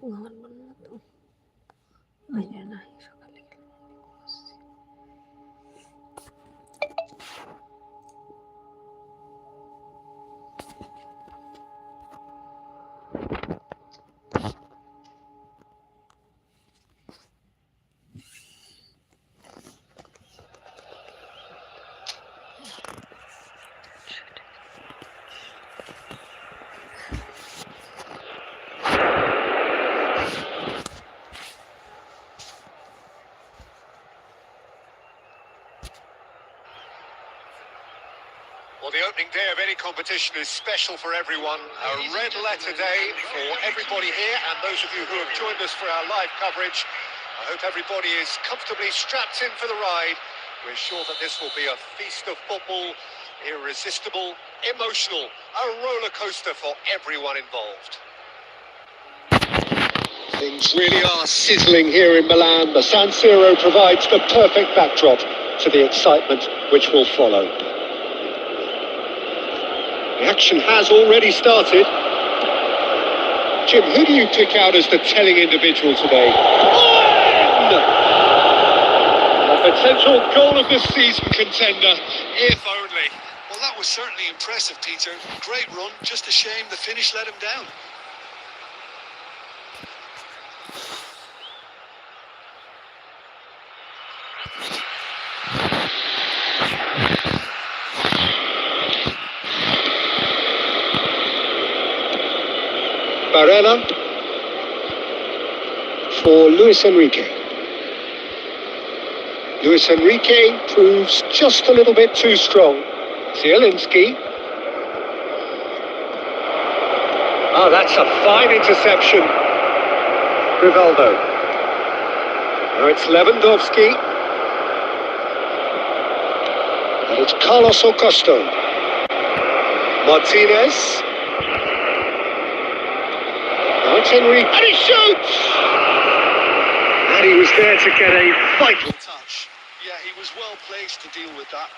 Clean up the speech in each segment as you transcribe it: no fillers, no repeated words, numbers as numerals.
Ngawal mo na to. Ayan na. Well, the opening day of any competition is special for everyone. A red letter day for everybody here, and those of you who have joined us for our live coverage. I hope everybody is comfortably strapped in for the ride. We're sure that this will be a feast of football, irresistible, emotional, a roller coaster for everyone involved. Things really are sizzling here in Milan. The San Siro provides the perfect backdrop to the excitement which will follow. The action has already started. Jim, who do you pick out as the telling individual today? A potential goal of the season contender, if only. Well, that was certainly impressive, Peter. Great run, just a shame the finish let him down. Barella for Luis Enrique. Luis Enrique proves just a little bit too strong. Zielinski. Oh, that's a fine interception. Rivaldo. Now it's Lewandowski. And it's Carlos Augusto. Martinez. It's Henry, and he shoots! And he was there to get a vital touch. Yeah, he was well placed to deal with that.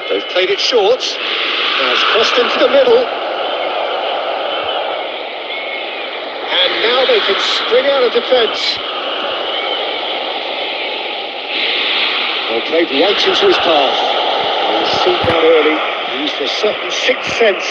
They've played it short. Now it's crossed into the middle. And now they can spring out of defence. They played right into his path. He's seen that early. Used a certain sixth sense.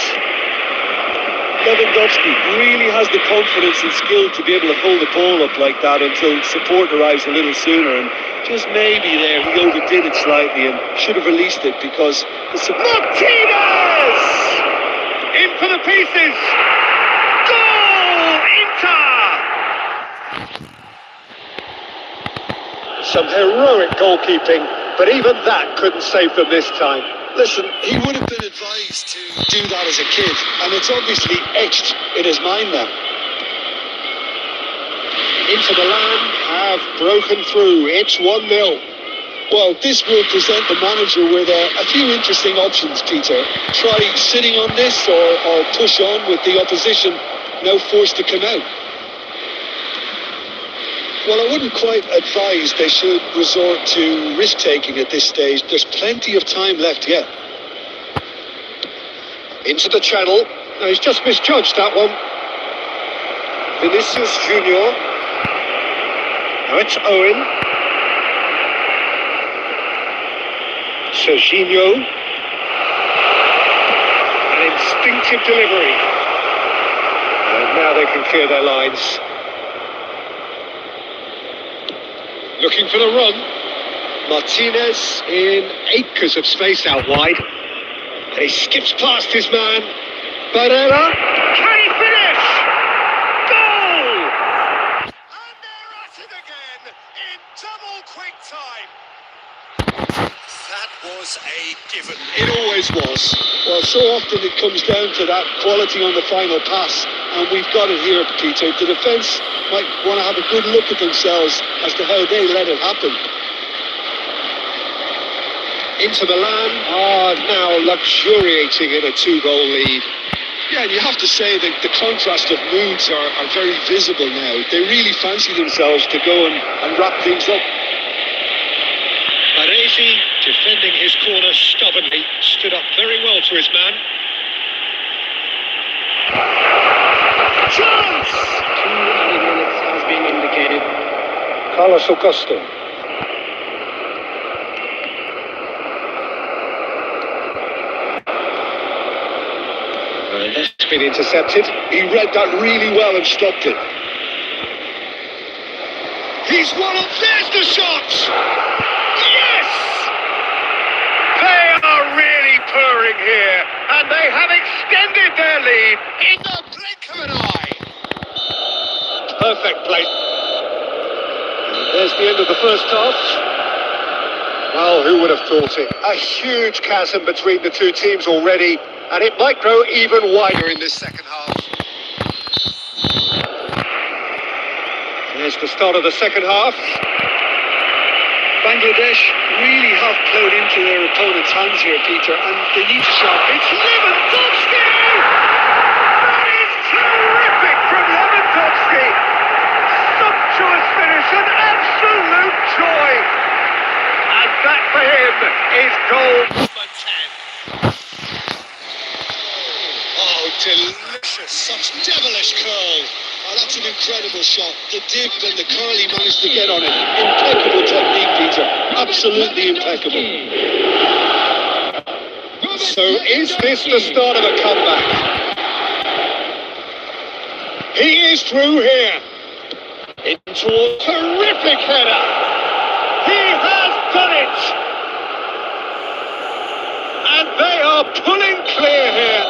Lewandowski really has the confidence and skill to be able to hold the ball up like that until support arrives a little sooner. And just maybe there he overdid it slightly and should have released it because the Martinez! In for the pieces! Goal! Inter! Some heroic goalkeeping, but even that couldn't save them this time. Listen, he would have been advised to do that as a kid, and it's obviously etched in his mind now. Inter Milan have broken through. It's 1-0. Well, this will present the manager with a few interesting options, Peter. Try sitting on this or push on with the opposition now forced to come out. Well, I wouldn't quite advise they should resort to risk-taking at this stage. There's plenty of time left yet. Into the channel. No, he's just misjudged that one. Vinicius Junior. Now it's Owen. Serginho. An instinctive delivery. And now they can clear their lines. Looking for the run. Martinez in acres of space out wide. And he skips past his man. Barella. Can he finish? Goal! And they're at it again in double quick time. That was a given. It always was. Well, so often it comes down to that quality on the final pass. And we've got it here, Peter. The defence might want to have a good look at themselves as to how they let it happen. Inter Milan are now luxuriating in a 2-goal lead. Yeah, and you have to say that the contrast of moods are very visible now. They really fancy themselves to go and wrap things up. Baresi. Defending his corner stubbornly, stood up very well to his man. Chance! 2 added minutes has been indicated. Carlos Augusto. That's been intercepted. He read that really well and stopped it. He's one of... There's the shot! Yes! They are really purring here, and they have extended their lead in the blink of an eye. Perfect play. There's the end of the first half. Well, who would have thought it? A huge chasm between the two teams already, and it might grow even wider in this second half. There's the start of the second half. Bangladesh really have played into their opponent's hands here, Peter, and they need to shout. It's Lewandowski! That is terrific from Lewandowski! Sumptuous finish, an absolute joy! And that for him is goal number 10. Oh, delicious. Such devilish curl. Oh, that's an incredible shot. The dip and the curl he managed to get on it. Impeccable technique, Peter. Absolutely impeccable. So is this the start of a comeback? He is through here. Into a terrific header. He has done it. And they are pulling clear here.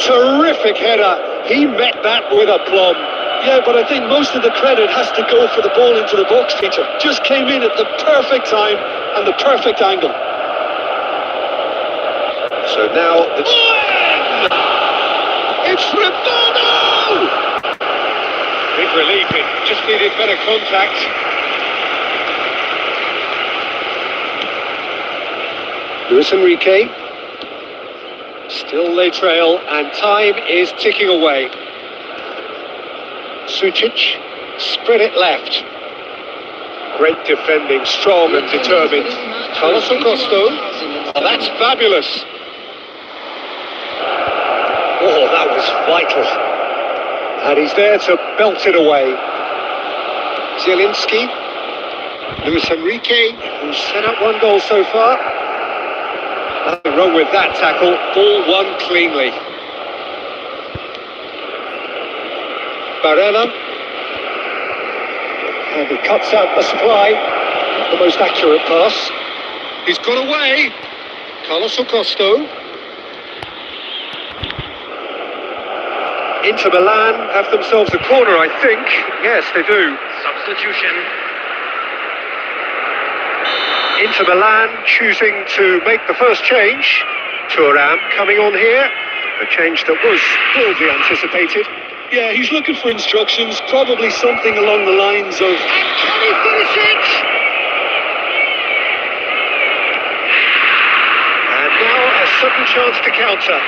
Terrific header. He met that with aplomb. Yeah, but I think most of the credit has to go for the ball into the box, Peter. Just came in at the perfect time and the perfect angle. So now it's Rivaldo! Big relief, it just needed better contact. Luis Enrique. Still they trail, and time is ticking away. Sucic, spread it left. Great defending, strong and determined. Carlos Augusto. Oh, that's fabulous. Oh, that was vital. And he's there to belt it away. Zielinski. Luis Enrique, who's set up one goal so far. Nothing wrong with that tackle. Ball won cleanly. Barella. And he cuts out the supply. Not the most accurate pass. He's got away. Carlos Augusto. Inter Milan have themselves a corner, I think. Yes, they do. Substitution. Inter Milan choosing to make the first change. Thuram coming on here. A change that was broadly anticipated. Yeah, he's looking for instructions, probably something along the lines of... And can he finish it? And now a sudden chance to counter.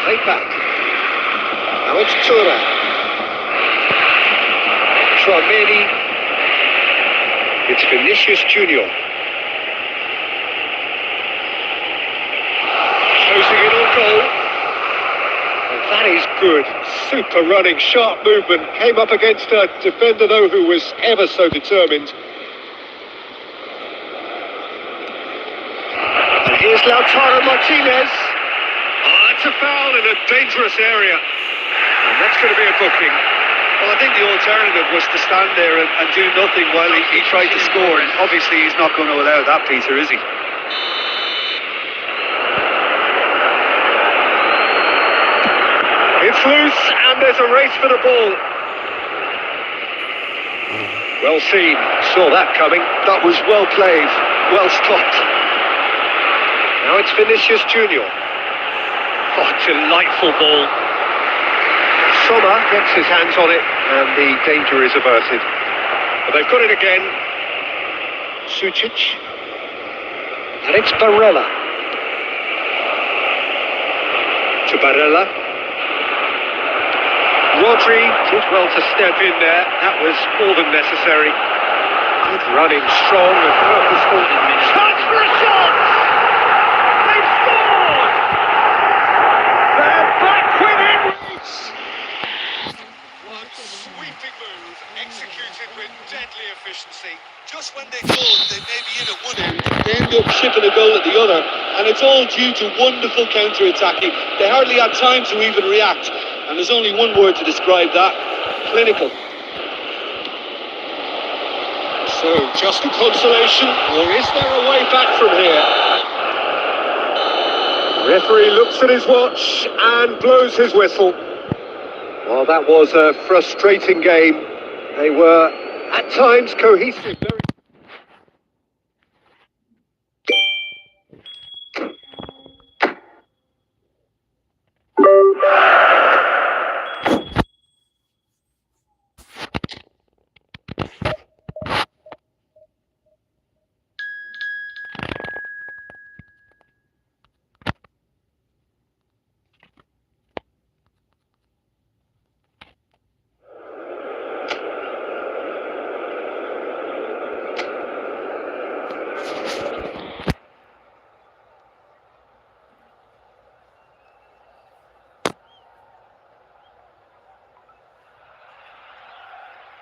Played back. Now it's Thuram. Tchouameni. It's Vinicius Junior. Closing in on goal. And that is good. Super running, sharp movement. Came up against a defender, though, who was ever so determined. And here's Lautaro Martinez. Oh, that's a foul in a dangerous area. And that's going to be a booking. Well, I think the alternative was to stand there and do nothing while he tried to score, and obviously he's not going to allow that, Peter, is he? It's loose, and there's a race for the ball. Well seen, saw that coming. That was well played, well stopped. Now it's Vinicius Junior. Oh, delightful ball. Sommer gets his hands on it, and the danger is averted. But they've got it again. Sucic. And it's Barella. To Barella. Rodri did well to step in there. That was more than necessary. Good running, strong and purposeful. Chance for a shot! They've scored! They're back within reach! One sweeping move, executed with deadly efficiency. Just when they thought they may be in at one end, They end up shipping a goal at the other, and it's all due to wonderful counter-attacking. They hardly had time to even react, and there's only one word to describe that: clinical. So, just a consolation, or is there a way back from here? Referee looks at his watch and blows his whistle. Well, that was a frustrating game. They were, at times, cohesive.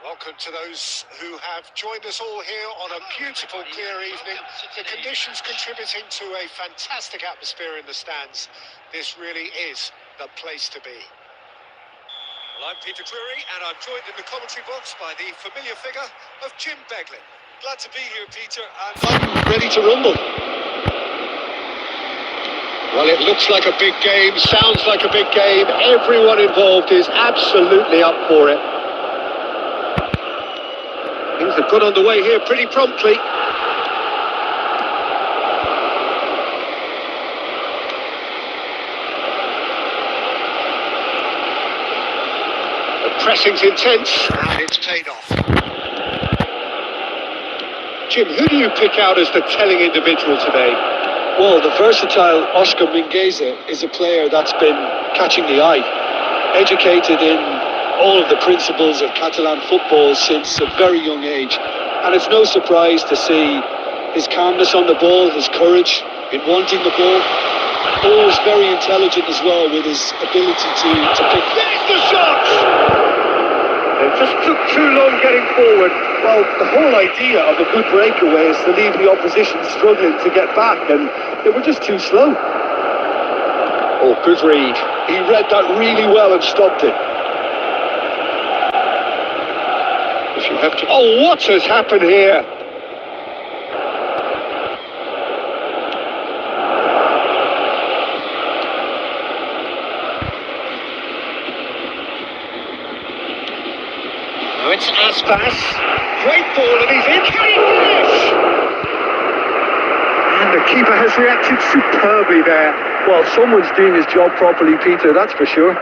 Welcome to those who have joined us all here on a beautiful, clear evening. The conditions contributing to a fantastic atmosphere in the stands. This really is the place to be. Well, I'm Peter Cleary, and I'm joined in the commentary box by the familiar figure of Jim Beglin. Glad to be here, Peter, and I'm ready to rumble. well, it looks like a big game, sounds like a big game. Everyone involved is absolutely up for it. Things have got underway here pretty promptly. The pressing's intense, and it's paid off. Jim, who do you pick out as the telling individual today? Well, the versatile Oscar Mingueza is a player that's been catching the eye. Educated in all of the principles of Catalan football since a very young age. And it's no surprise to see his calmness on the ball, his courage in wanting the ball. Always very intelligent as well with his ability to pick. There's the shot! It just took too long getting forward. well, the whole idea of a good breakaway is to leave the opposition struggling to get back, and they were just too slow. Oh, good read. He read that really well and stopped it. If you have to... Oh, what has happened here? Now it's Aspas. Great ball and he's in. Can he finish? And the keeper has reacted superbly there. Well, someone's doing his job properly, Peter, that's for sure.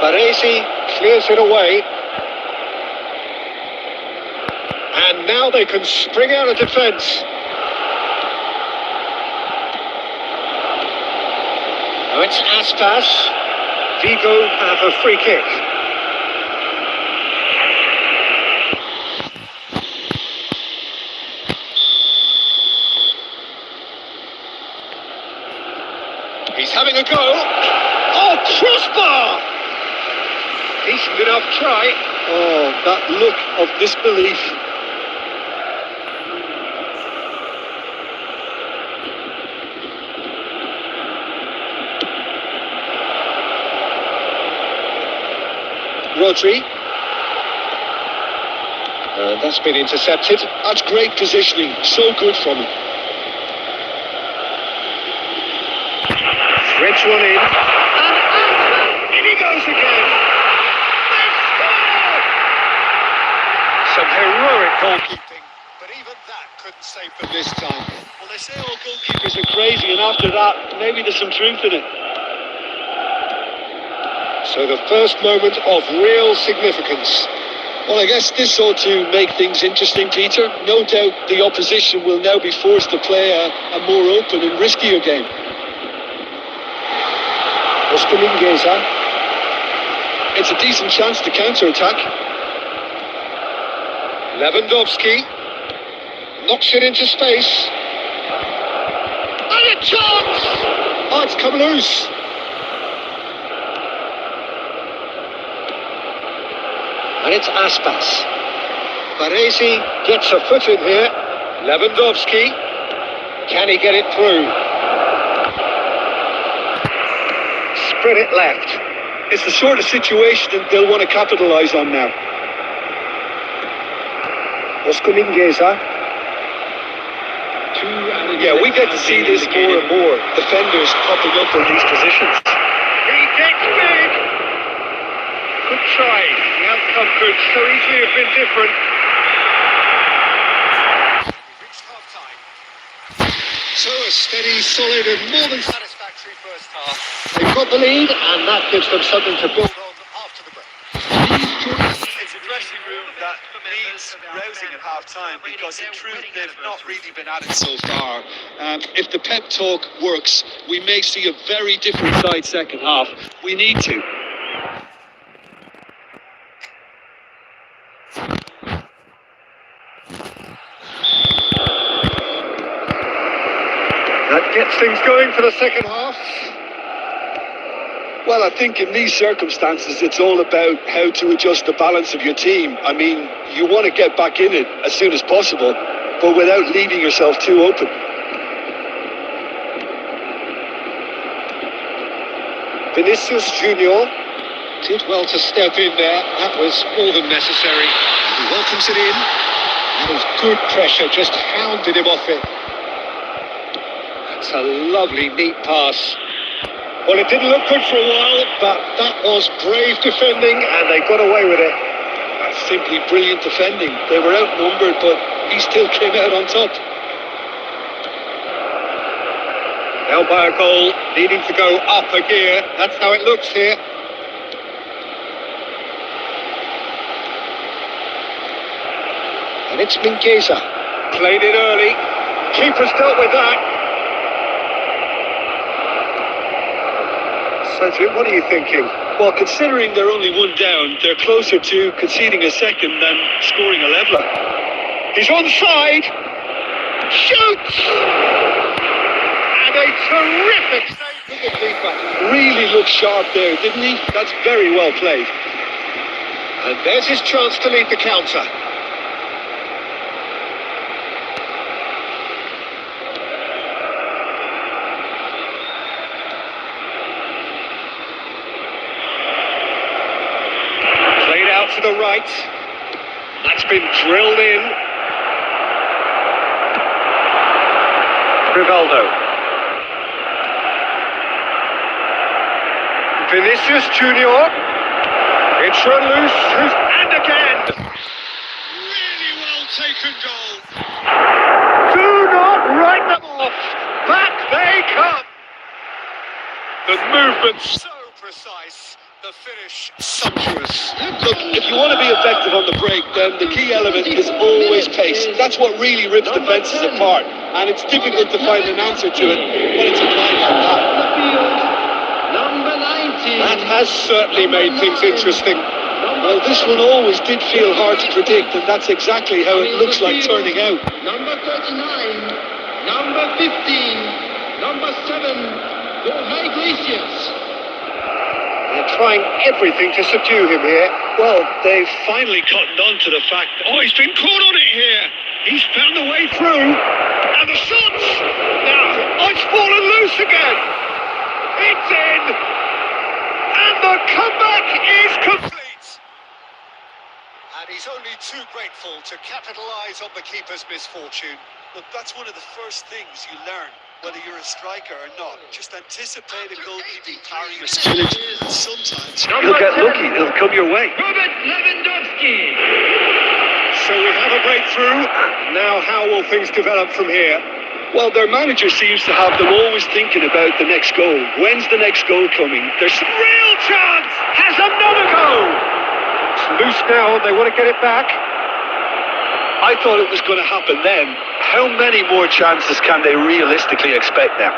Baresi clears it away. And now they can spring out of defence. Now it's Aspas. Vigo have a free kick. He's having a go. Oh, crossbar! Decent enough try. Oh, that look of disbelief. Rodri. That's been intercepted. That's great positioning. So good from him. Threads one in. And in he goes again. They've scored! Some heroic goalkeeping, but even that couldn't save them this time. Well, they say all goalkeepers are crazy, and after that, maybe there's some truth in it. So the first moment of real significance. Well, I guess this ought to make things interesting, Peter. No doubt the opposition will now be forced to play a more open and riskier game. It's a decent chance to counter-attack. Lewandowski knocks it into space. And a chance! Oh, it's come loose. And it's Aspas. Baresi gets a foot in here. Lewandowski. Can he get it through? Spread it left. It's the sort of situation that they'll want to capitalise on now. Yeah, we get to see this more and more. Defenders popping up in these positions. He gets big! Good try. The outcome could so easily have been different. Reached half-time. So a steady, solid and more than satisfactory first half. They've got the lead and that gives them something to build on after the break. It's a dressing room that needs rousing at half-time because in truth they've not really been at it so far. If the pep talk works, we may see a very different side second half. We need to. That gets things going for the second half. Well, I think in these circumstances, it's all about how to adjust the balance of your team. I mean, you want to get back in it as soon as possible, but without leaving yourself too open. Vinicius Junior did well to step in there. That was more than necessary. He welcomes it in. That was good pressure, just hounded him off it. That's a lovely, neat pass. Well, it didn't look good for a while, but that was brave defending, and they got away with it. That's simply brilliant defending. They were outnumbered, but he still came out on top. Held by a goal, needing to go up a gear. That's how it looks here. And it's Mingueza. Played it early. Keeper's dealt with that. So, Jim, what are you thinking? Well, considering they're only one down, they're closer to conceding a second than scoring a leveller. He's onside. Shoots! And a terrific save from the keeper. Really looked sharp there, didn't he? That's very well played. And there's his chance to lead the counter. Played out to the right. That's been drilled in. Rivaldo. Vinicius Junior. It's run loose. And again. Really well taken goal. Do not write them off. Back they come. The movement so precise. The finish sumptuous. Look, if you want to be effective on the break, then the key element is always pace. That's what really rips defences apart. And it's difficult to find an answer to it when it's applied like that. That has certainly made things interesting. Well, this one always did feel hard to predict, and that's exactly how it looks like turning out. Number 39, number 15, number 7, Jorge Iglesias. They're trying everything to subdue him here. Well, they've finally cottoned on to the fact that... Oh, he's been caught on it here. He's found a way through. And the shots! Now, it's fallen loose again. It's in. And the comeback is complete. And he's only too grateful to capitalise on the keeper's misfortune. Look, that's one of the first things you learn, whether you're a striker or not. Just anticipate a goalkeeping parry or spillage. Sometimes You'll get lucky, it'll come your way. Robert Lewandowski. So we have a breakthrough. Now how will things develop from here? Well, their manager seems to have them always thinking about the next goal. When's the next goal coming? There's Real chance! Has another go! loose now and they want to get it back. I thought it was going to happen then. How many more chances can they realistically expect now?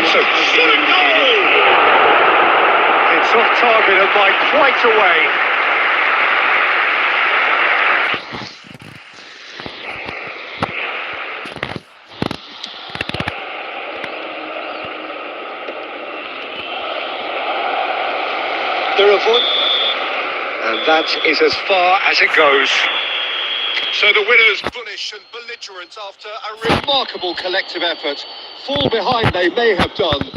It's a good goal! It's off target and by quite a way. And that is as far as it goes. So the winners, bullish and belligerent after a remarkable collective effort. Fall behind they may have done.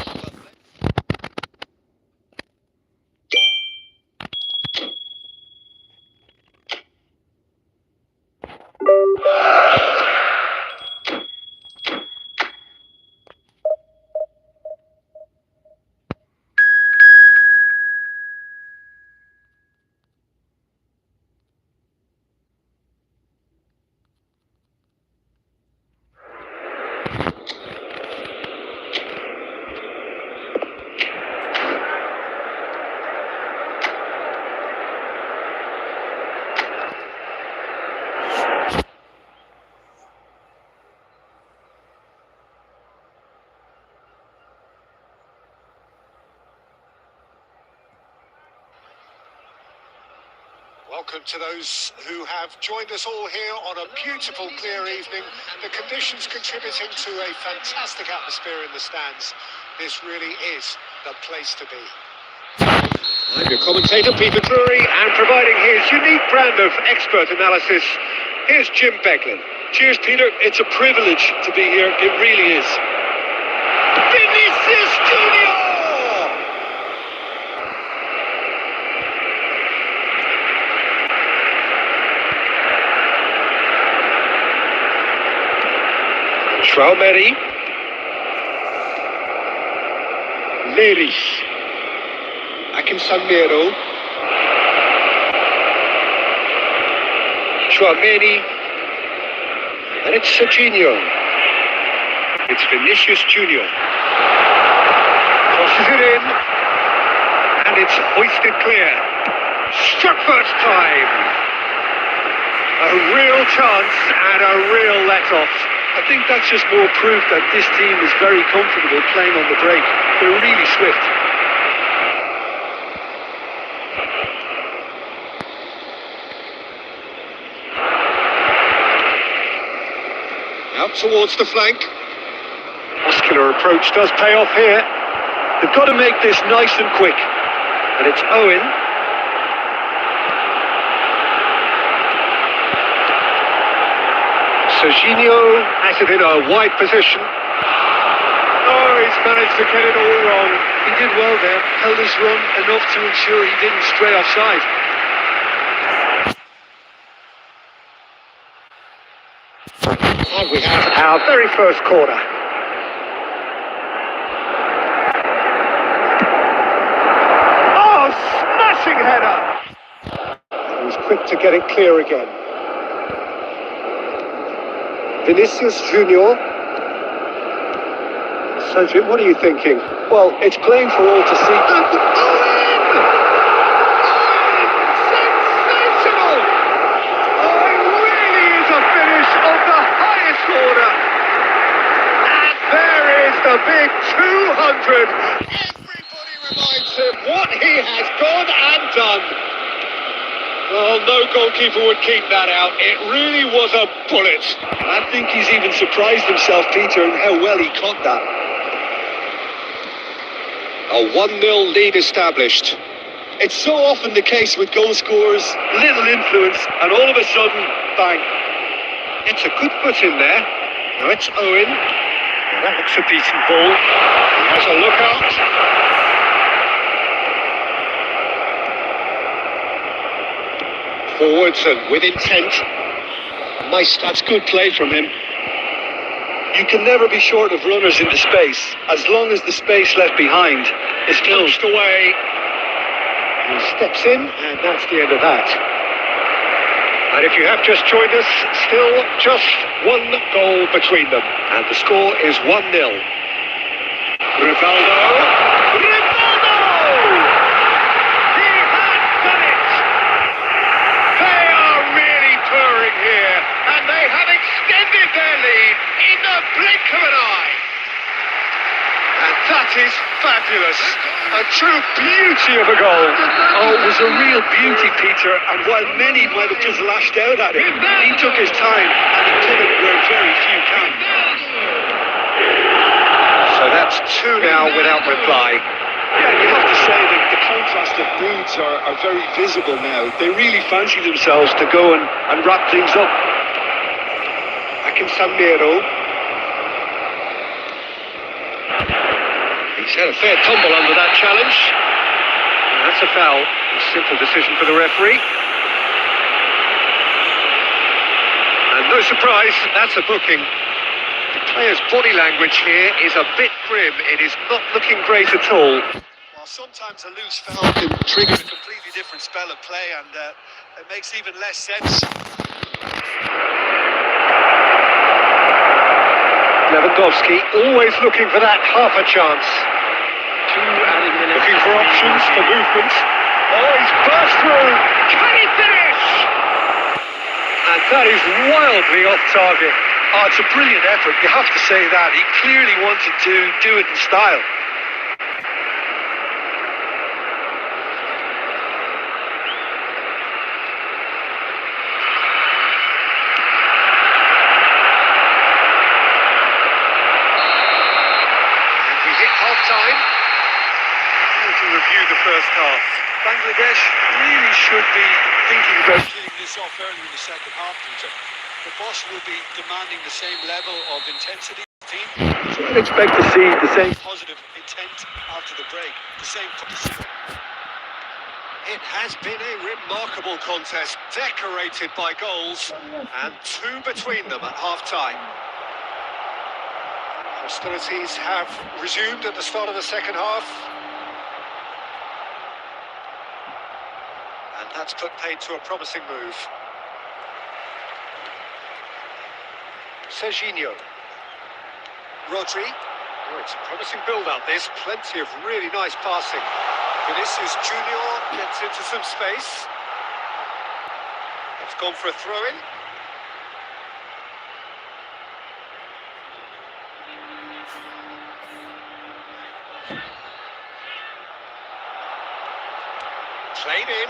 Welcome to those who have joined us all here on a beautiful, clear evening. The conditions contributing to a fantastic atmosphere in the stands. This really is the place to be. I'm your commentator, Peter Drury, and providing his unique brand of expert analysis, here's Jim Beglin. Cheers, Peter. It's a privilege to be here. It really is. Vinicius Junior! Traumeri. Leris. Akim Sanmero. Traumeri. And it's Serginho. It's Vinicius Junior. Crosses it in. And it's hoisted clear. Struck first time. A real chance and a real let-off. I think that's just more proof that this team is very comfortable playing on the break. They're really swift. Out towards the flank. Muscular approach does pay off here. They've got to make this nice and quick. And it's Owen. Serginho has it in a wide position. Oh, he's managed to get it all wrong. He did well there. Held his run enough to ensure he didn't stray offside. And we have our very first corner. Oh, smashing header! He was quick to get it clear again. Vinicius Junior. Sergio, what are you thinking? Well, it's plain for all to see. And Owen! Sensational! Oh, it really is a finish of the highest order. And there is the big 200. Everybody reminds him what he has gone and done. Well, no goalkeeper would keep that out. It really was a bullet. I think he's even surprised himself, Peter, in how well he caught that. A 1-0 lead established. It's so often the case with goal scorers, little influence, and all of a sudden, bang. It's a good foot in there. Now it's Owen. Well, that looks a decent ball. He has a look out. Forwards and with intent. Nice, that's good play from him. You can never be short of runners into space, as long as the space left behind is filled. Pushed away. He steps in, and that's the end of that. And if you have just joined us, still just one goal between them. And the score is 1-0. Rivaldo! Rivaldo! He has done it! They are really purring here, and they have extended their lead in the blink of an eye. And that is fabulous. A true beauty of a goal. Oh, it was a real beauty, Peter, and while many might have just lashed out at him, he took his time and he did it where very few can. So that's two now without reply. Yeah, you have to say that the contrast of moods are very visible now. They really fancy themselves to go and wrap things up. Akinsamero. He's had a fair tumble under that challenge. And that's a foul. A simple decision for the referee. And no surprise, that's a booking. The player's body language here is a bit grim. It is not looking great at all. While sometimes a loose foul can trigger a completely different spell of play, and it makes even less sense. Lewandowski always looking for that half a chance. Looking for options for movement. Oh, he's burst through! Can he finish? And that is wildly off target. Oh, it's a brilliant effort, you have to say that. He clearly wanted to do it in style. And we hit half-time. To review the first half. Bangladesh really should be thinking about killing this off early in the second half, Peter. The boss will be demanding the same level of intensity of the team. So I'd expect to see the same positive intent after the break, the same. It has been a remarkable contest, decorated by goals, and two between them at half-time. Hostilities have resumed at the start of the second half. And that's put paid to a promising move. Serginho. Rodri. Oh, it's a promising build-up, this. Plenty of really nice passing. Vinicius Junior gets into some space. It's gone for a throw-in. Played in.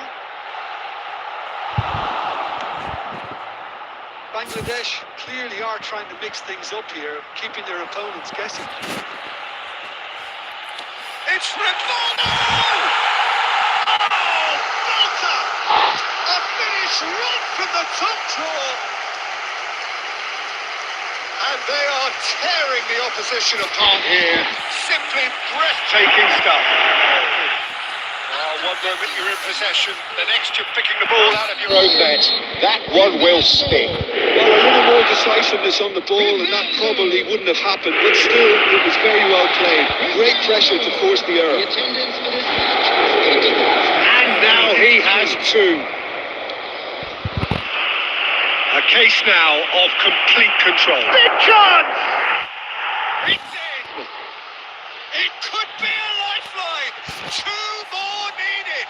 Bangladesh clearly are trying to mix things up here, keeping their opponents guessing. It's Rivaldo! Oh, Malta! A finish right from the top draw. And they are tearing the opposition apart here. Simply breathtaking stuff. One moment you're in possession, the next you're picking the ball out of your own net. That one will sting. Well, a little more decisiveness on the ball, and that probably wouldn't have happened, but still, it was very well played. Great pressure to force the error. And now he has two. A case now of complete control. Big chance! It's in! It could be a lifeline! Two more needed!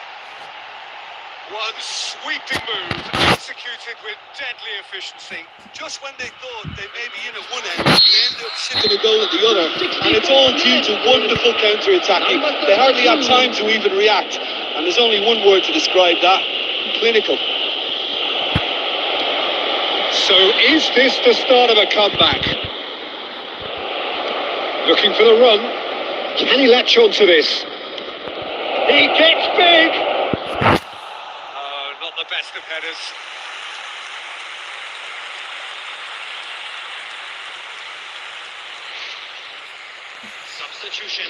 One sweeping move, executed with deadly efficiency. Just when they thought they may be in at one end, they ended up sitting a goal at the other, and it's all due to wonderful counter-attacking. They hardly had time to even react, and there's only one word to describe that: clinical. So is this the start of a comeback? Looking for the run. Can he latch on to this? He gets big! Oh, not the best of headers. Substitution.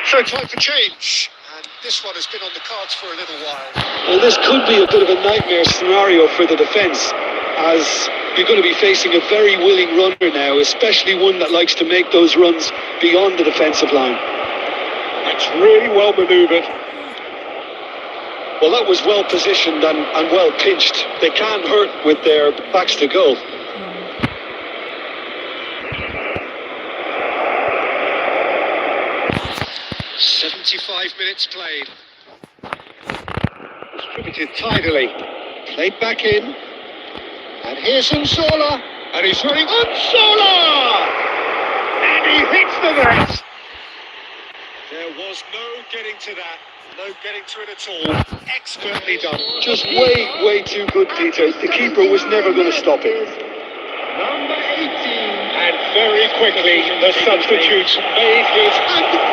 So time for change. And this one has been on the cards for a little while. Well, this could be a bit of a nightmare scenario for the defence, as you're going to be facing a very willing runner now, especially one that likes to make those runs beyond the defensive line. That's really well manoeuvred. Well, that was well positioned and well pinched. They can't hurt with their backs to goal. 75 minutes played. Distributed tidily. Played back in. And here's Unsola. And he's running. Unsola! And he hits the net. There was no getting to that. No getting to it at all. Expertly done. Just way too good, Peter. The keeper was never going to stop it. Number 18. And very quickly, the substitutes made his hand in.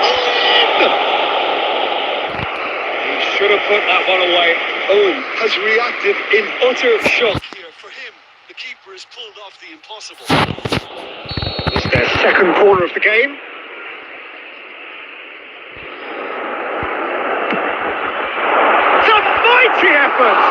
He should have put that one away. Owen has reacted in utter shock. Here, for him, the keeper has pulled off the impossible. It's their second corner of the game. It's a mighty effort!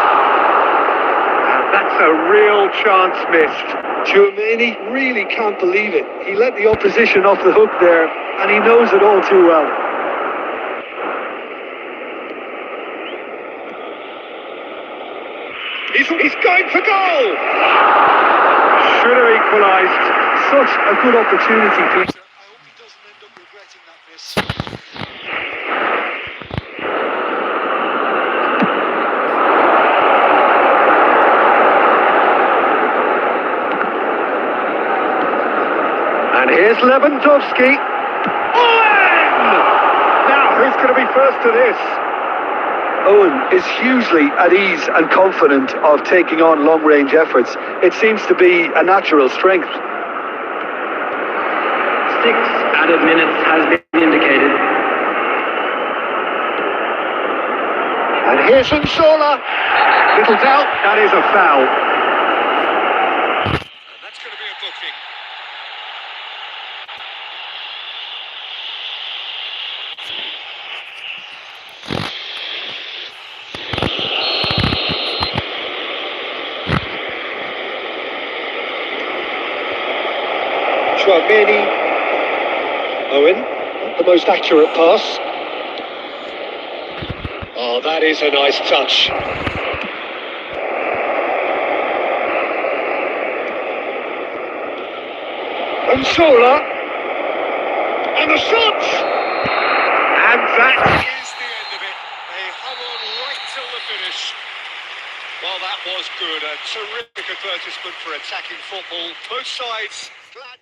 And that's a real chance missed. Tchouaméni really can't believe it. He let the opposition off the hook there, and he knows it all too well. He's going for goal! Should have equalised. Such a good opportunity, Peter. I hope he doesn't end up regretting that miss. And here's Lewandowski. Owen! Now, who's going to be first to this? Owen is hugely at ease and confident of taking on long-range efforts. It seems to be a natural strength. 6 added minutes has been indicated. And here's Unsola. Little doubt, that is a foul. And that's going to be a booking. Tchouaméni. Owen, not the most accurate pass. Oh, that is a nice touch. Unsola. And the shot! And that Is the end of it. They hung on right till the finish. Well, that was good. A terrific advertisement for attacking football. Both sides glad.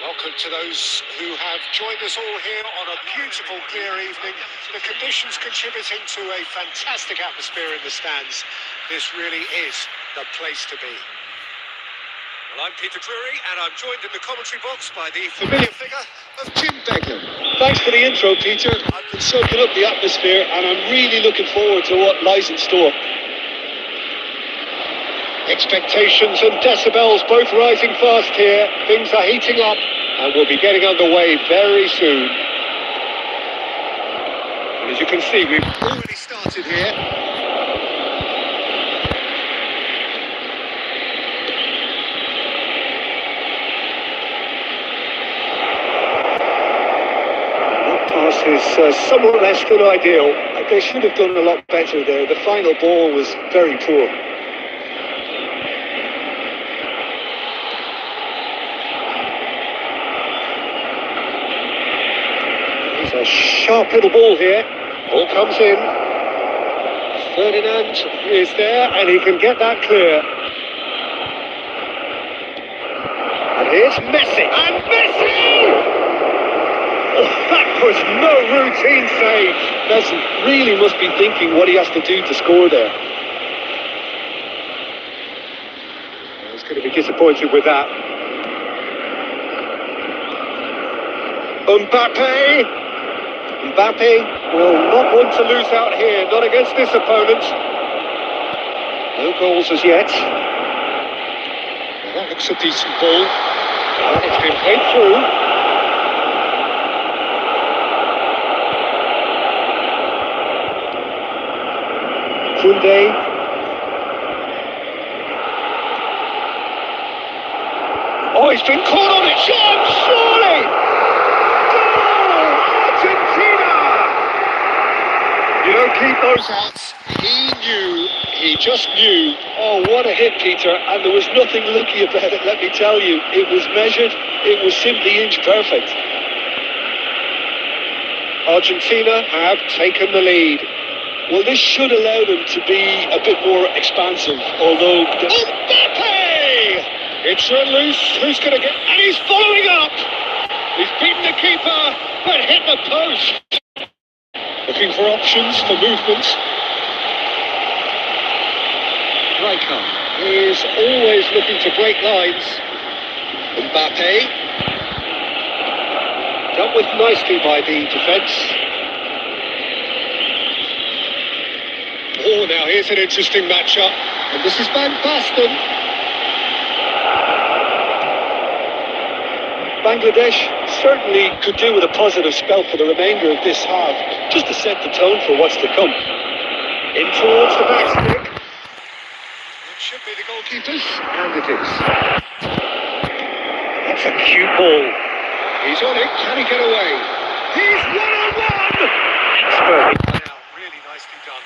Welcome to those who have joined us all here on a beautiful, clear evening. The conditions contributing to a fantastic atmosphere in the stands. This really is the place to be. Well, I'm Peter Drury, and I'm joined in the commentary box by the familiar figure of Jim Beglin. Thanks for the intro, Peter. I've been soaking up the atmosphere and I'm really looking forward to what lies in store. Expectations and decibels both rising fast here. Things are heating up and we'll be getting underway very soon. And as you can see, we've already started here. That pass is somewhat less than ideal. They should have done a lot better there. The final ball was very poor. A sharp little ball here. Ball comes in. Ferdinand is there and he can get that clear. And here's Messi. And Messi! Oh, that was no routine save. Messi really must be thinking what he has to do to score there. He's going to be disappointed with that. Mbappe will not want to lose out here, not against this opponent. No goals as yet. Well, that looks a decent ball. Well, it's been played through. Koundé. Oh, he's been caught on it. Surely! You don't keep those outs. He just knew. Oh, what a hit, Peter. And there was nothing lucky about it, let me tell you. It was measured. It was simply inch perfect. Argentina have taken the lead. Well, this should allow them to be a bit more expansive, although... Mbappe! It's run loose. Who's going to get... And he's following up! He's beaten the keeper, but hit the post. Looking for options, for movement. Rijkaard is always looking to break lines. Mbappe. Dealt with nicely by the defence. Oh, now here's an interesting matchup. And this is Van Basten. Bangladesh certainly could do with a positive spell for the remainder of this half, just to set the tone for what's to come. In towards the back stick. It should be the goalkeepers, and it is. That's a cute ball. He's on it, can he get away? He's one-on-one! Expert. Really nicely done.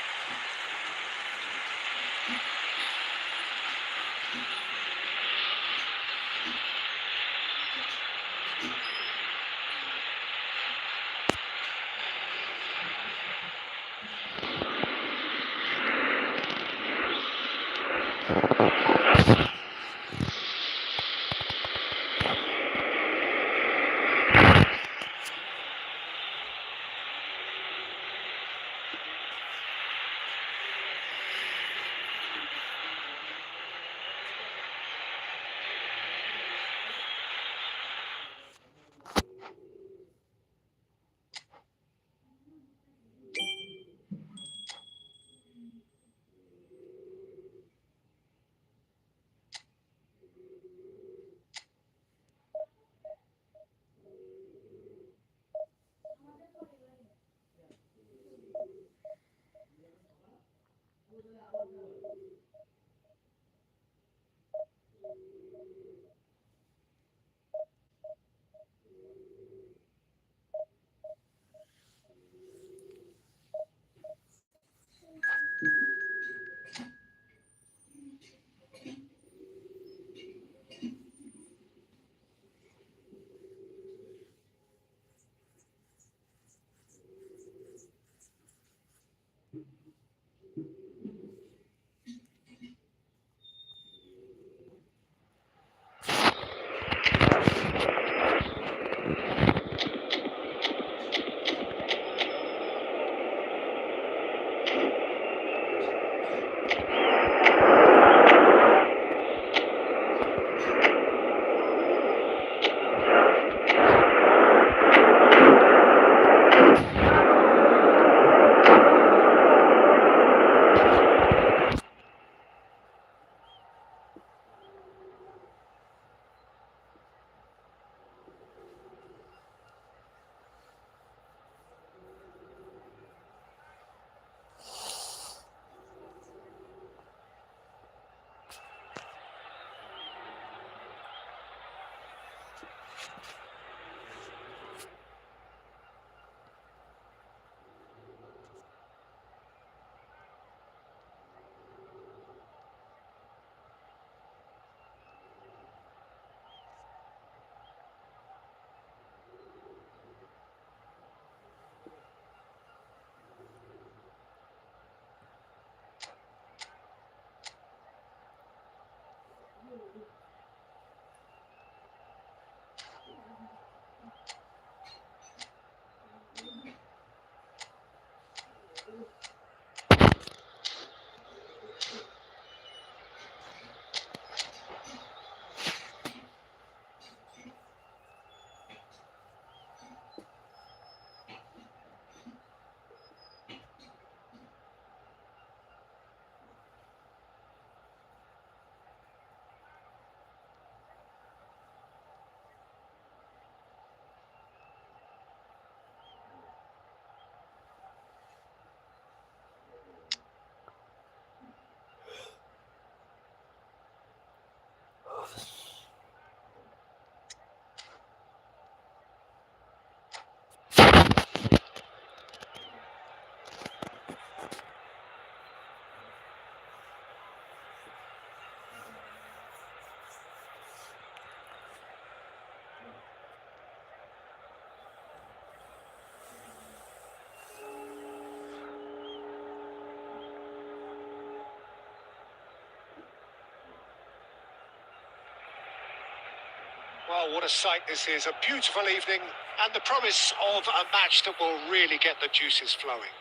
Well, what a sight this is. A beautiful evening and the promise of a match that will really get the juices flowing.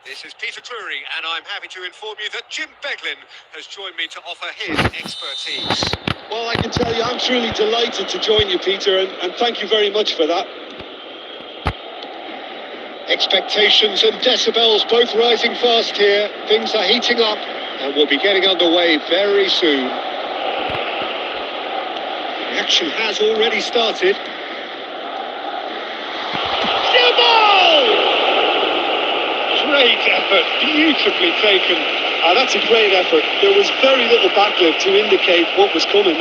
This is Peter Drury, and I'm happy to inform you that Jim Beglin has joined me to offer his expertise. Well, I can tell you, I'm truly delighted to join you, Peter, and thank you very much for that. Expectations and decibels both rising fast here. Things are heating up and we'll be getting underway very soon. The action has already started. Great effort, beautifully taken. That's a great effort. There was very little backlift to indicate what was coming.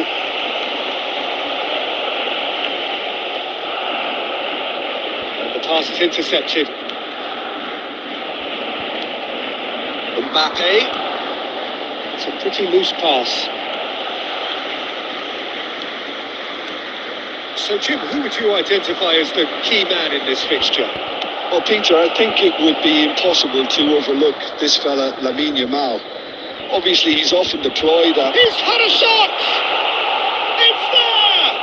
And the pass is intercepted. Mbappe. It's a pretty loose pass. So, Jim, who would you identify as the key man in this fixture? Well, Peter, I think it would be impossible to overlook this fella, Lamine Yamal. Obviously, he's often deployed at... He's had a shot! It's there!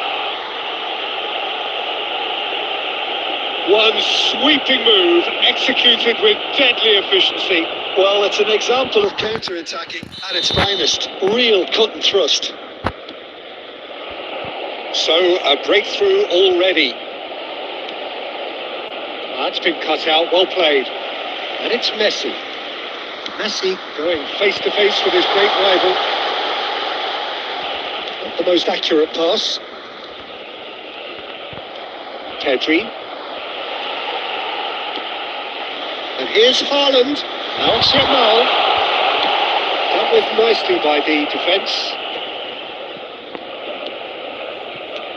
One sweeping move, executed with deadly efficiency. Well, it's an example of counter-attacking at its finest. Real cut and thrust. So, a breakthrough already. That's been cut out, well played. And it's Messi. Messi going face-to-face with his great rival. Not the most accurate pass. Pedri. And here's Haaland. Now it's Yamal. Dealt with nicely by the defence.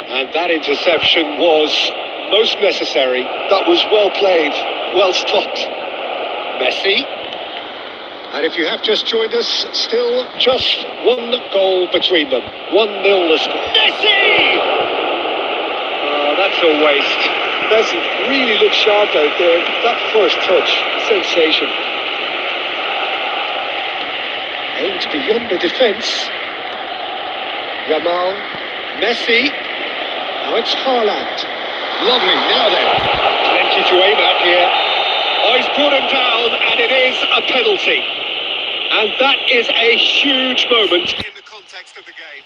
And that interception was most necessary. That was well played, well stopped. Messi. And if you have just joined us, still just one goal between them. 1-0 the score. Messi! Oh, that's a waste. Messi really looked sharp out there. That first touch, sensation. Aimed beyond the defence. Yamal. Messi. Now it's Haaland. Lovely, now then. Plenty to aim at here. Oh, he's brought him down, and it is a penalty. And that is a huge moment in the context of the game.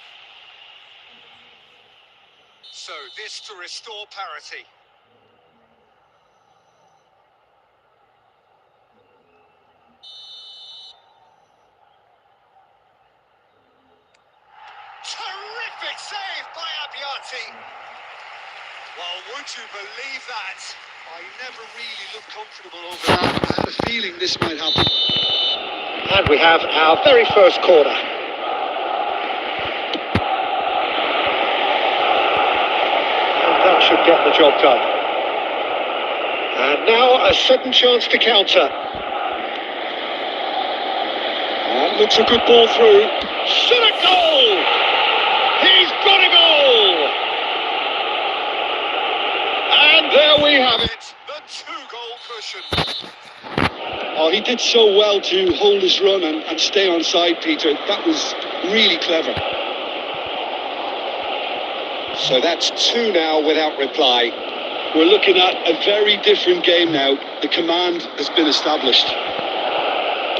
So, this to restore parity. Terrific save by Abbiati. Well, would you believe that? I never really looked comfortable over that. I had a feeling this might happen. And we have our very first corner. should get the job done. And now a second chance to counter. That looks a good ball through. Shot a goal! He's got a goal! And there we have it, the two-goal cushion. Oh, he did so well to hold his run and stay on side, Peter. That was really clever. So that's two now without reply. We're looking at a very different game now. The command has been established.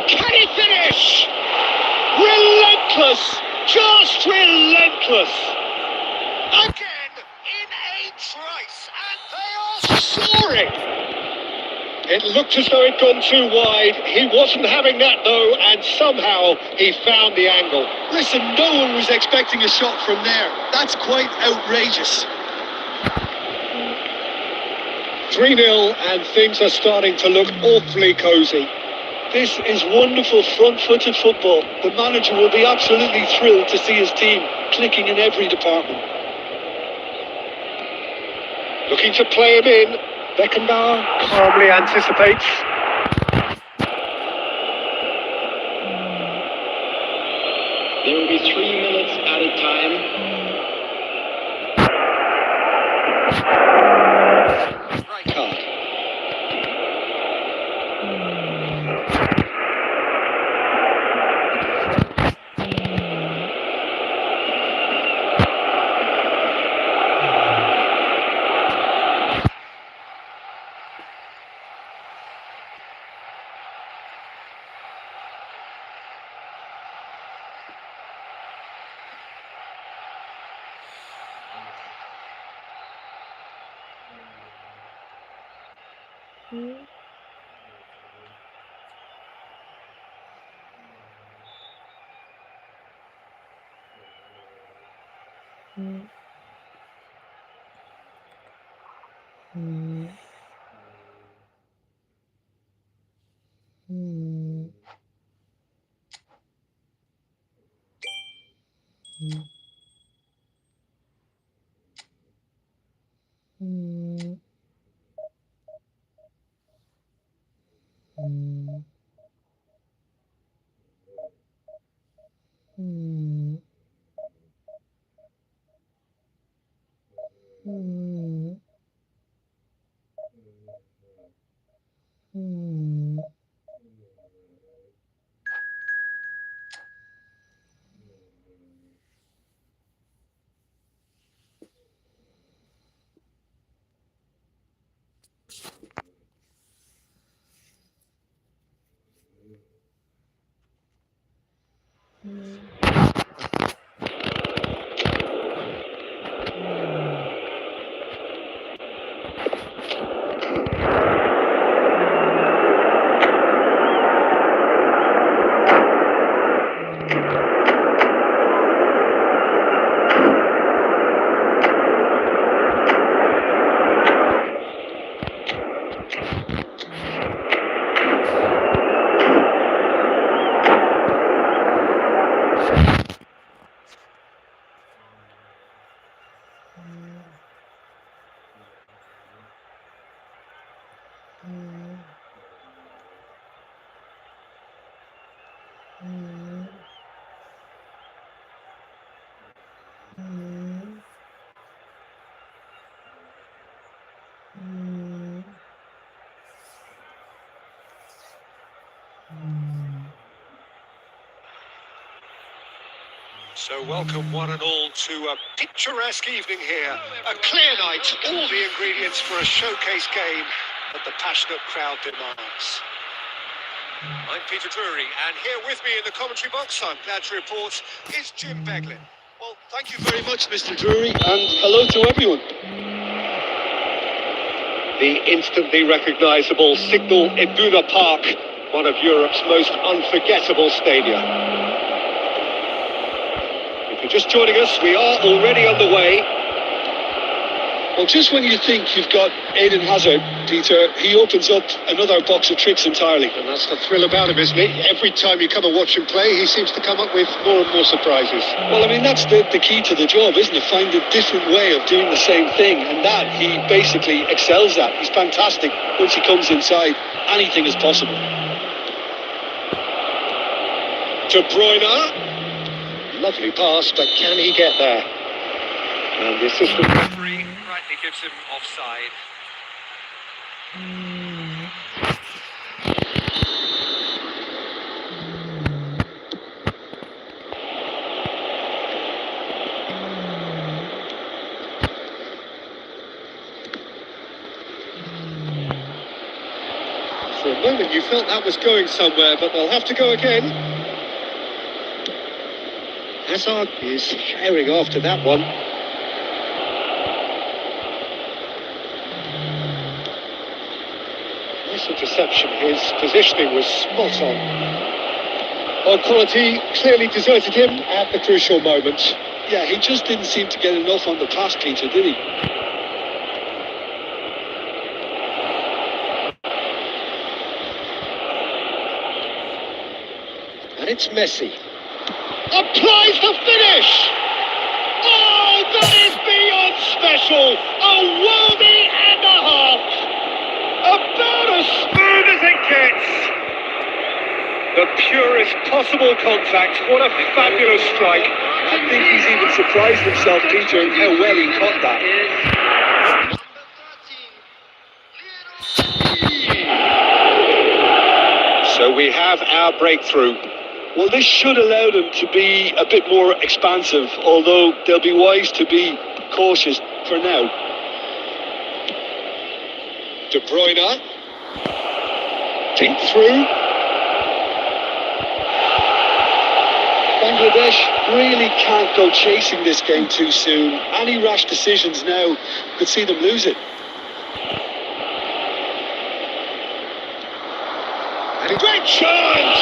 Can he finish? Relentless! Just relentless! Again in a trice, and they are soaring! It looked as though it'd gone too wide. He wasn't having that though, and somehow he found the angle. Listen, no one was expecting a shot from there. That's quite outrageous. 3-0, and things are starting to look awfully cosy. This is wonderful front-footed football. The manager will be absolutely thrilled to see his team clicking in every department. Looking to play him in. Beckenbauer calmly anticipates. There will be 3 minutes added time. Right card. So welcome one and all to a picturesque evening here. A clear night, all the ingredients for a showcase game that the passionate crowd demands. I'm Peter Drury, and here with me in the commentary box, I'm glad to report, is Jim Beglin. Well, thank you very much, Mr. Drury, and hello to everyone. The instantly recognisable Signal Iduna Park, one of Europe's most unforgettable stadia. If you're just joining us, we are already underway. Well, just when you think you've got Eden Hazard, Peter, he opens up another box of tricks entirely. And that's the thrill about him, isn't it? Every time you come and watch him play, he seems to come up with more and more surprises. Well, I mean, that's the key to the job, isn't it? Find a different way of doing the same thing, and that he basically excels at. He's fantastic once he comes inside. Anything is possible. De Bruyne. Lovely pass, but can he get there? And the assistant referee rightly gives him offside. For a moment you felt that was going somewhere, but they'll have to go again. Hazard is firing after that one. Nice interception. His positioning was spot on. Well, quality clearly deserted him at the crucial moment. Yeah, he just didn't seem to get enough on the pass, Peter, did he? And it's Messi. Applies the finish! Oh, that is beyond special! A worldie and a half! About as smooth as it gets! The purest possible contact. What a fabulous strike. I think he's even surprised himself, Peter, in how well he caught that. So we have our breakthrough. Well, this should allow them to be a bit more expansive, although they'll be wise to be cautious for now. De Bruyne. Deep through. Bangladesh really can't go chasing this game too soon. Any rash decisions now could see them lose it. And a great chance!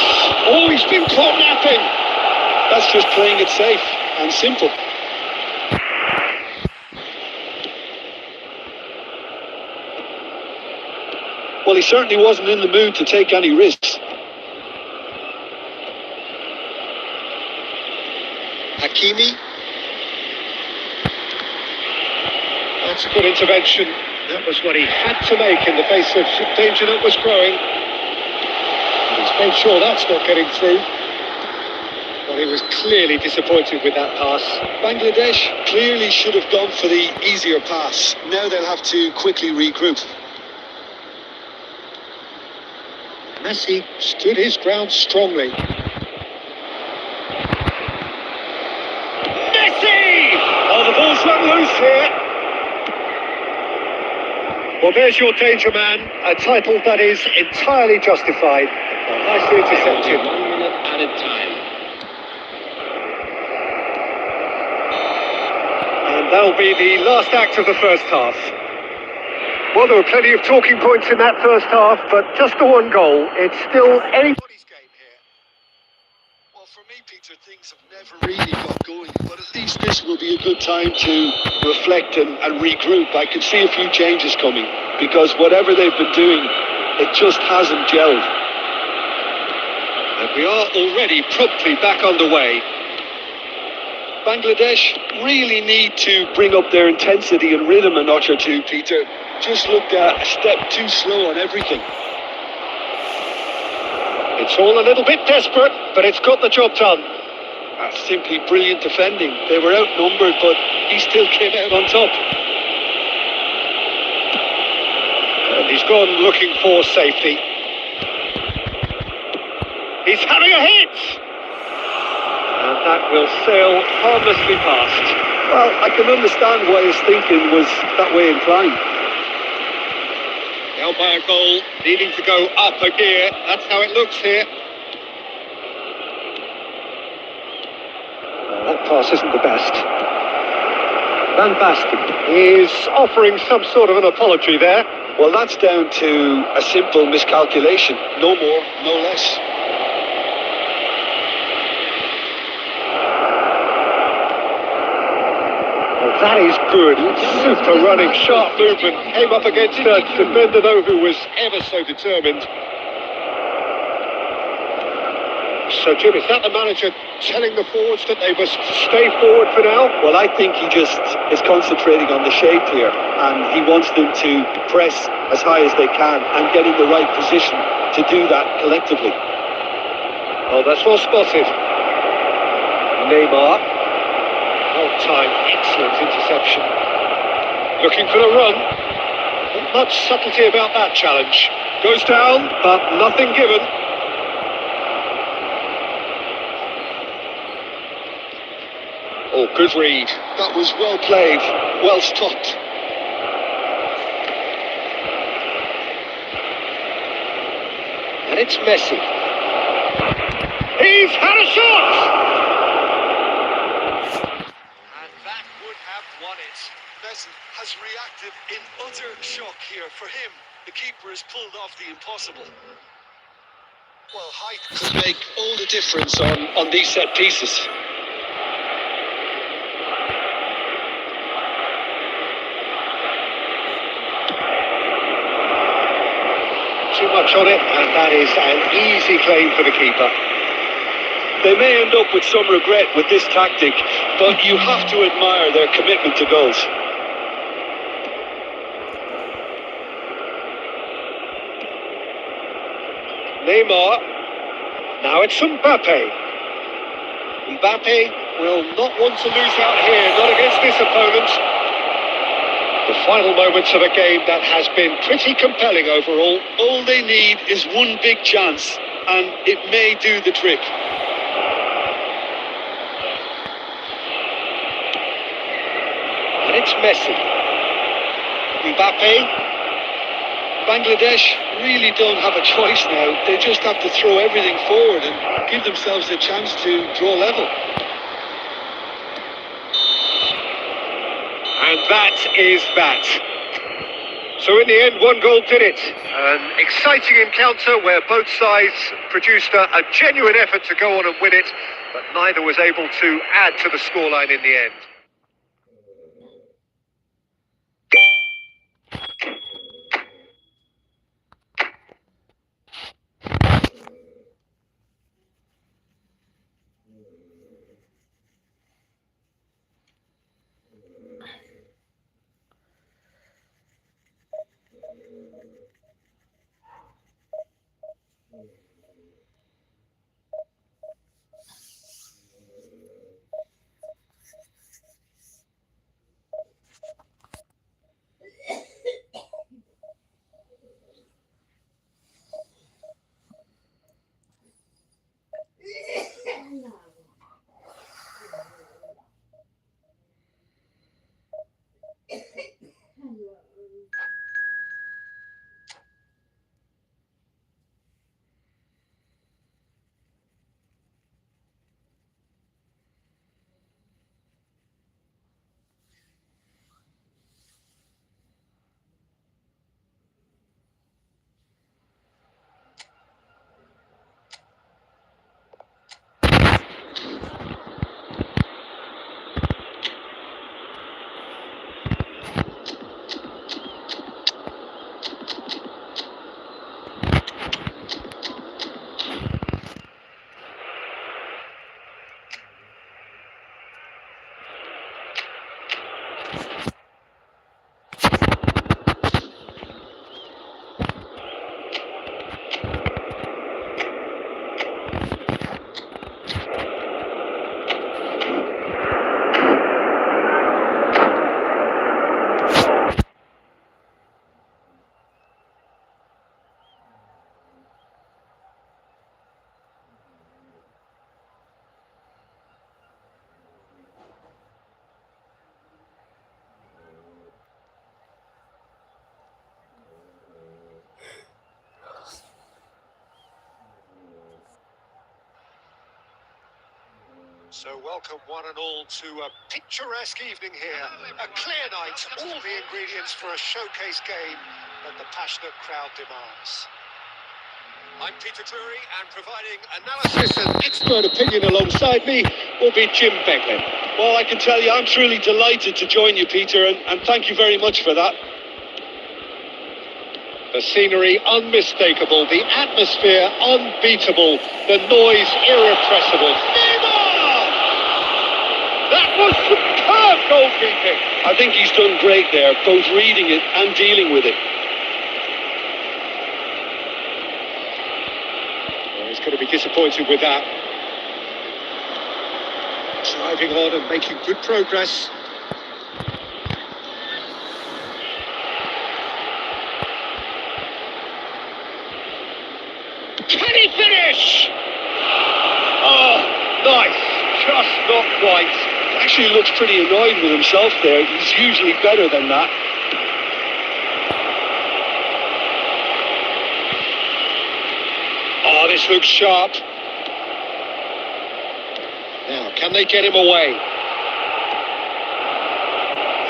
Oh, he's been caught napping. That's just playing it safe and simple. Well, he certainly wasn't in the mood to take any risks. Hakimi. That's a good intervention. That was what he had to make in the face of danger that was growing. He's made sure that's not getting through. Well, he was clearly disappointed with that pass. Bangladesh clearly should have gone for the easier pass. Now they'll have to quickly regroup. Messi stood his ground strongly. Messi! Oh, the ball's run loose here. Well, there's your danger man. A title that is entirely justified. Well, nicely intercepted. 1 minute added time. And that'll be the last act of the first half. Well, there were plenty of talking points in that first half, but just the one goal. It's still anybody's game here. Well, for me, Peter, things have never really got going, but at least this will be a good time to reflect and regroup. I can see a few changes coming, because whatever they've been doing, it just hasn't gelled. And we are already promptly back underway. Bangladesh really need to bring up their intensity and rhythm a notch or two, Peter. Just looked a step too slow on everything. It's all a little bit desperate, but it's got the job done. That's simply brilliant defending. They were outnumbered, but he still came out on top. And he's gone looking for safety. He's having a hit! And that will sail harmlessly past. Well, I can understand why his thinking was that way inclined. The umpire goal needing to go up a gear. That's how it looks here. That pass isn't the best. Van Basten is offering some sort of an apology there. Well, that's down to a simple miscalculation. No more, no less. Well, That is good. Super running, sharp movement. Came up against a defender, though, who was ever so determined. So, Jim, is that the manager telling the forwards that they must stay forward for now? Well, I think he just is concentrating on the shape here, and he wants them to press as high as they can and get in the right position to do that collectively. Oh, that's well spotted. Neymar. Well timed, excellent interception. Looking for the run. Not much subtlety about that challenge. Goes down, but nothing given. Oh, good read. That was well played, well stopped. And it's Messi. He's had a shot! And that would have won it. Messi has reacted in utter shock here. For him, the keeper has pulled off the impossible. Well, height could make all the difference on these set pieces. Too much on it, and that is an easy claim for the keeper. They may end up with some regret with this tactic, but you have to admire their commitment to goals. Neymar. Now it's Mbappe. Mbappe will not want to lose out here, not against this opponent. The final moments of a game that has been pretty compelling overall. All they need is one big chance, and it may do the trick. And it's Messi. Mbappe. Bangladesh really don't have a choice now. They just have to throw everything forward and give themselves a chance to draw level. And that is that. So in the end, one goal did it. An exciting encounter where both sides produced a genuine effort to go on and win it, but neither was able to add to the scoreline in the end. So welcome one and all to a picturesque evening here. A clear night, all the ingredients for a showcase game that the passionate crowd demands. I'm Peter Drury, and providing analysis and expert opinion alongside me will be Jim Beglin. Well, I can tell you, I'm truly delighted to join you, Peter, and thank you very much for that. The scenery unmistakable, the atmosphere unbeatable, the noise irrepressible. Neymar! That was superb goalkeeping. I think he's done great there, both reading it and dealing with it. Well, he's going to be disappointed with that. Driving on and making good progress. Can he finish? Oh, nice. Just not quite. Actually looks pretty annoyed with himself there. He's usually better than that. Oh, this looks sharp. Now, can they get him away?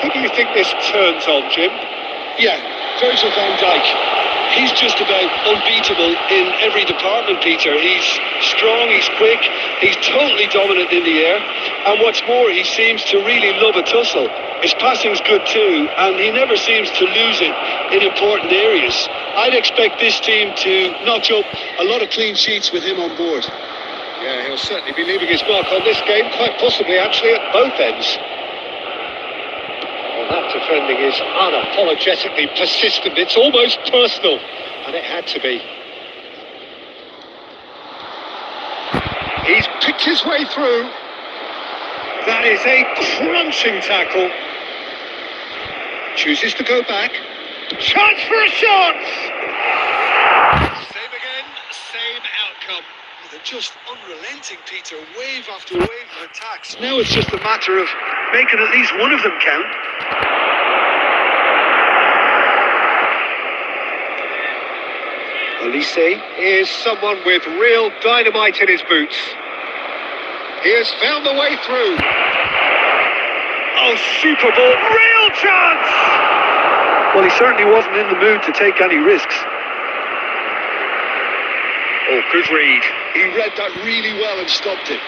Who do you think this turns on, Jim? Yeah, Virgil van Dijk. He's just about unbeatable in every department, Peter. He's strong, he's quick, he's totally dominant in the air. And what's more, he seems to really love a tussle. His passing's good too, and he never seems to lose it in important areas. I'd expect this team to notch up a lot of clean sheets with him on board. Yeah, he'll certainly be leaving his mark on this game, quite possibly actually at both ends. Well, that defending is unapologetically persistent. It's almost personal, and it had to be. He's picked his way through. That is a crunching tackle. Chooses to go back. Chance for a shot! Same again, same outcome. They're just unrelenting, Peter, wave after wave of attacks. Now it's just a matter of making at least one of them count. Olise is someone with real dynamite in his boots. He has found the way through. Oh, super ball. Real chance! Well, he certainly wasn't in the mood to take any risks. Oh, good read. He read that really well and stopped it.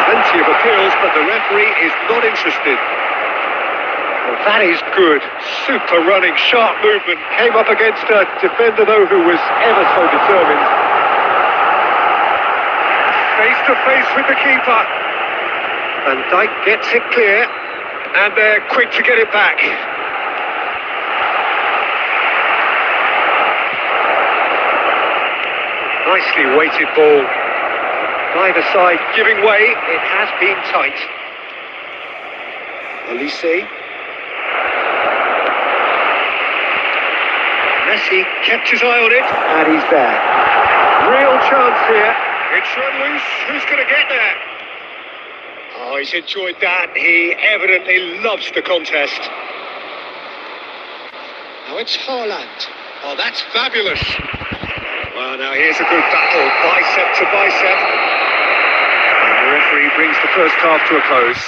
Plenty of appeals, but the referee is not interested. Well, that is good. Super running, sharp movement. Came up against a defender, though, who was ever so determined. Face to face with the keeper. And Dijk gets it clear. And they're quick to get it back. Nicely weighted ball. Neither side giving way. It has been tight. Olise. Messi kept his eye on it, and he's there. Real chance here. It's run loose. Who's going to get there? Oh, he's enjoyed that. He evidently loves the contest. Now it's Haaland. Oh, that's fabulous. Well, now here's a good battle, bicep to bicep. And the referee brings the first half to a close.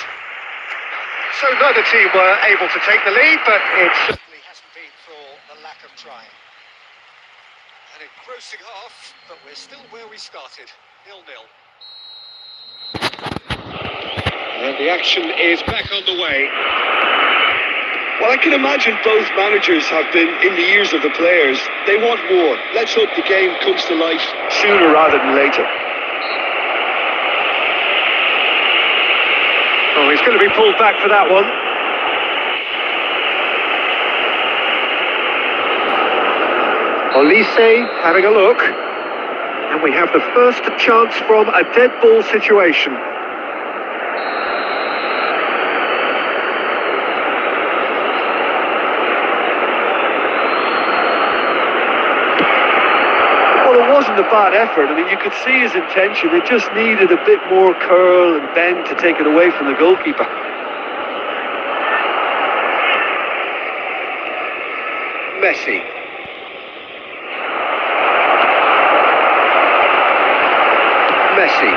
So neither team were able to take the lead, but it certainly hasn't been for the lack of trying. An engrossing half, but we're still where we started, 0-0. And the action is back on the way. Well, I can imagine both managers have been in the ears of the players. They want more. Let's hope the game comes to life sooner rather than later. Oh, he's going to be pulled back for that one. Olise having a look. And we have the first chance from a dead ball situation. It wasn't a bad effort. I mean, you could see his intention. It just needed a bit more curl and bend to take it away from the goalkeeper. Messi. Messi.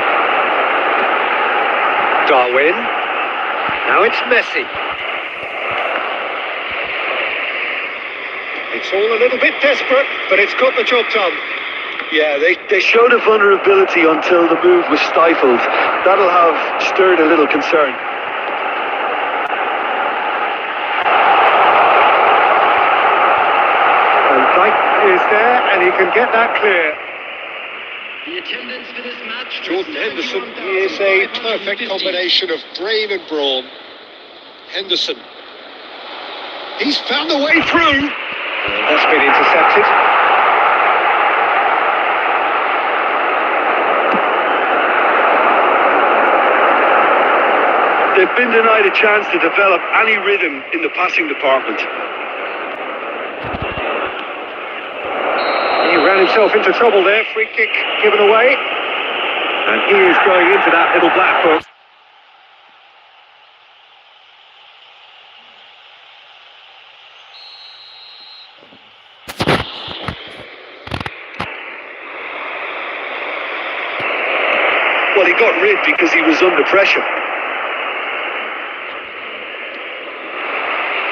Darwin. Now it's Messi. It's all a little bit desperate, but it's got the job done. Yeah, they showed a vulnerability until the move was stifled. That'll have stirred a little concern. And Dyke is there, and he can get that clear. The attendance for this match. Jordan Henderson, he is a perfect combination of brain and brawn. Henderson. He's found the way through. That's been intercepted. They've been denied a chance to develop any rhythm in the passing department. He ran himself into trouble there. Free kick given away. And he is going into that little black book. Well, he got rid because he was under pressure.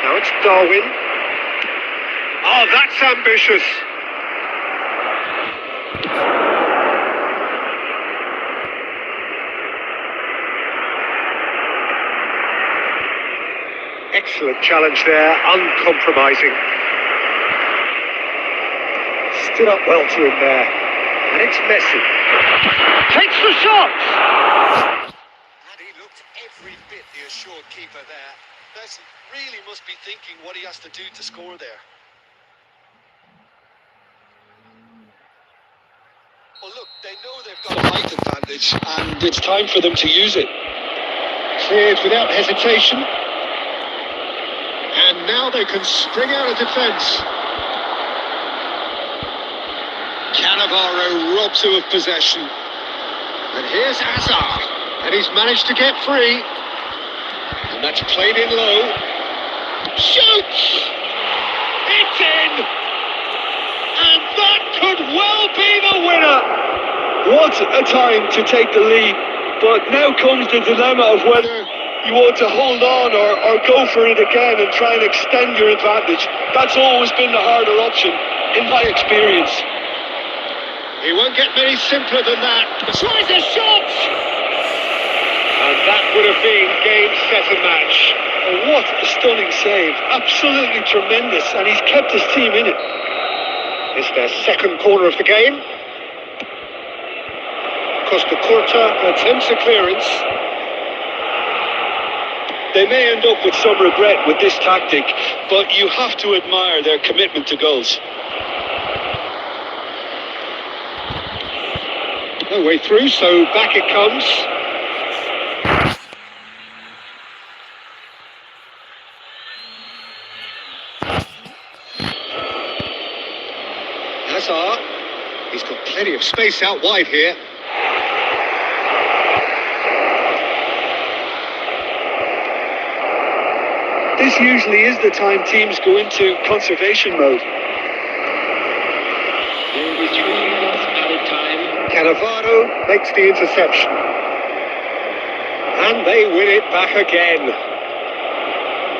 Now it's Darwin. Oh, that's ambitious. Excellent challenge there, uncompromising. Stood up well to him there. And it's Messi. Takes the shot! And he looked every bit the assured keeper there. Messi really must be thinking what he has to do to score there. Well, look, they know they've got a height advantage, and it's time for them to use it. Cleared without hesitation. And now they can spring out of defence. Cannavaro robs him of possession. And here's Hazard. And he's managed to get free. And that's played in low. Shoots! It's in! And that could well be the winner! What a time to take the lead. But now comes the dilemma of whether you want to hold on or go for it again and try and extend your advantage. That's always been the harder option, in my experience. He won't get many simpler than that. Tries a shot! And that would have been game, set and match. Oh, what a stunning save. Absolutely tremendous. And he's kept his team in it. It's their second corner of the game. Costa Curta attempts a clearance. They may end up with some regret with this tactic, but you have to admire their commitment to goals. No way through, so back it comes. Hazard. He's got plenty of space out wide here. This usually is the time teams go into conservation mode. There will be 3 minutes added time. Cannavaro makes the interception. And they win it back again.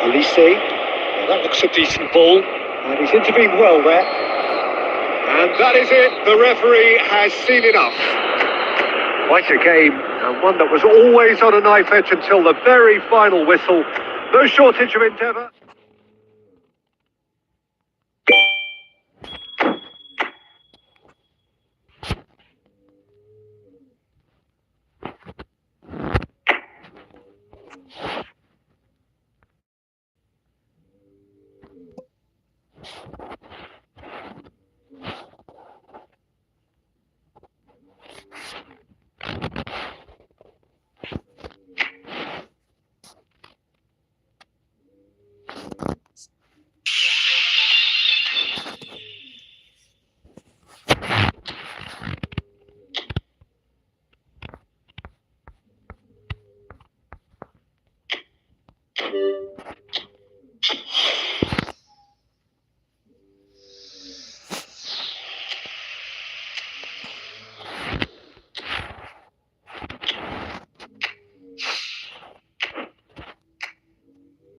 Olise, well, that looks a decent ball. And he's intervened well there. And that is it. The referee has seen enough. Quite a game, and one that was always on a knife edge until the very final whistle. No shortage of endeavour.